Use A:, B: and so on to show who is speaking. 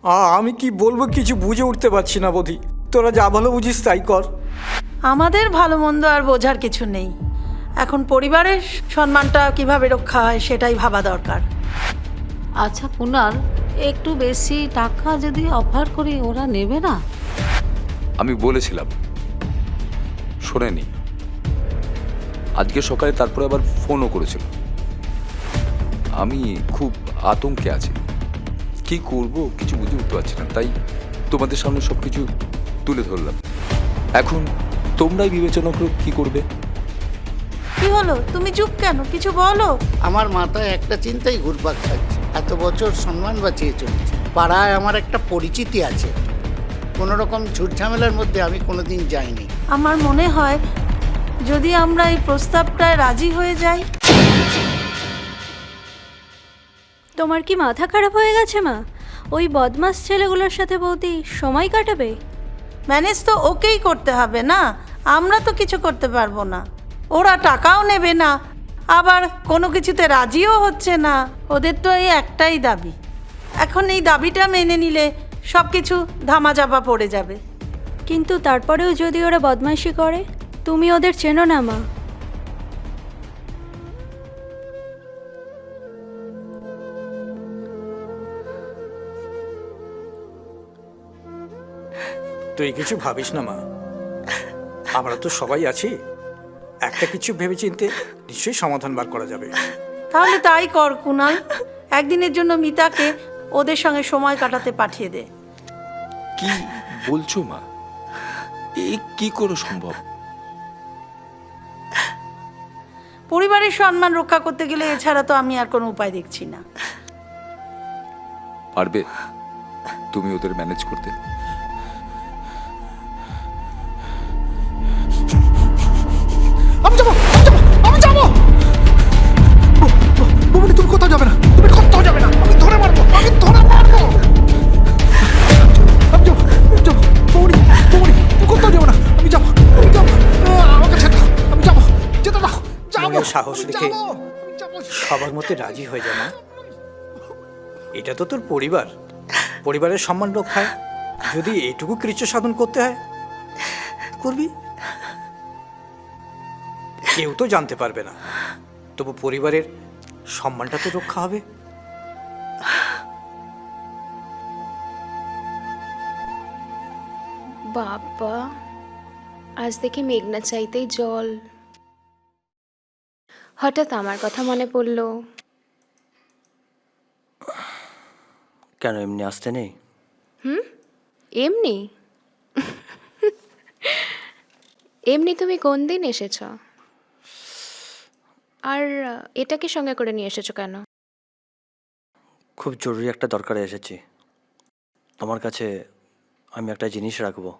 A: আমি কি বলবো কিছু বুঝে উঠতে পারছি না বৌদি। তোরা যা ভালো বুঝিস তাই কর।
B: আমাদের ভালো মন্দ আর বোঝার কিছু নেই, এখন পরিবারের সম্মানটা কিভাবে রক্ষা হয় সেটাই ভাবা দরকার।
C: আচ্ছা কুনাল, একটু বেশি টাকা যদি অফার করি ওরা নেবে না?
D: আমি বলেছিলাম, শোনেনি। আজকে সকালে তারপরে আবার ফোনও করেছিল। আমি খুব আতঙ্কে আছি, কি করব কিছু বুঝে উঠতে পারছি না, তাই তোমাদের সামনে সব কিছু তুলে ধরলাম। এখন তোমরাই বিবেচনা করো কি করবে।
B: কি হলো, তুমি চুপ কেন? কিছু বলো।
E: আমার মাথায় একটা চিন্তাই ঘুরপাক খাচ্ছে। এত বছর সম্মান বাঁচিয়ে চলেছে, পাড়ায় আমার একটা পরিচিতি আছে, কোনো রকম ঝুটঝামেলার মধ্যে আমি কোনোদিন যাইনি।
B: আমার মনে হয় যদি আমরা এই প্রস্তাবটায় রাজি হয়ে যাই।
F: তোমার কি মাথা খারাপ হয়ে গেছে মা? ওই বদমাস ছেলেগুলোর সাথে বৌদি সময় কাটাবে?
B: ম্যানেজ তো ওকেই করতে হবে না, আমরা তো কিছু করতে পারবো না। ওরা টাকাও নেবে না, আবার কোনো কিছুতে রাজিও হচ্ছে না। ওদের তো এই একটাই দাবি। এখন এই দাবিটা মেনে নিলে সব কিছু ধামাচাপা পড়ে যাবে।
F: কিন্তু তারপরেও যদি ওরা বদমাইশি করে? তুমি ওদের চেনো না মা।
A: তুই কিছু ভাবিস না মা, আমরা তো সবাই আছি। একটা কিছু ভেবেচিন্তে নিশ্চয়ই সমাধান বার করা যাবে।
B: তাহলে তাই কর কুনাল, একদিনের জন্য মিতাকে ওদের সঙ্গে সময় কাটাতে পাঠিয়ে দে।
D: কি বলছো মা? এই কি করে সম্ভব?
B: পরিবারের সম্মান রক্ষা করতে গেলে এছাড়া তো আমি আর কোনো উপায় দেখছি না।
D: পারবে তুমি ওদের ম্যানেজ করতে?
A: আমি যাবো, আমি যাবো। বৌমনি তুমি কোথাও যাবে না, তুমি কোথাও যাবে না। আমি ধরে মারবো, আমি ধরে মারবো। আমি যাবো, যাবো। বৌমনি, বৌমনি তুমি কোথাও যাবে না। আমি যাবো, আমি যাবো। আমাকে ছেড়ে দাও, আমি যাবো, যেতে দাও। যাবো, সাহস রেখে সবার মধ্যে রাজি হয়ে যা মা। এটা তো তোর পরিবার, পরিবারের সম্মান রক্ষায় যদি এইটুকু কৃচ্ছ সাধন করতে হয় করবি। কেউ তো জানতে পারবে না, তবু পরিবারের সম্মানটা তো রক্ষা হবে।
G: বাবা, আজ দেখি মেঘনা চাইতেই জল। হঠাৎ আমার কথা মনে পড়ল।
H: কেন এমনি আসতে নেই?
G: এমনি এমনি তুমি কোন দিন এসেছ? আর এটাকে সঙ্গে করে নিয়ে এসেছো কেন?
H: খুব জরুরি একটা দরকারে এসেছি। তোমার কাছে আমি একটা জিনিস রাখবো।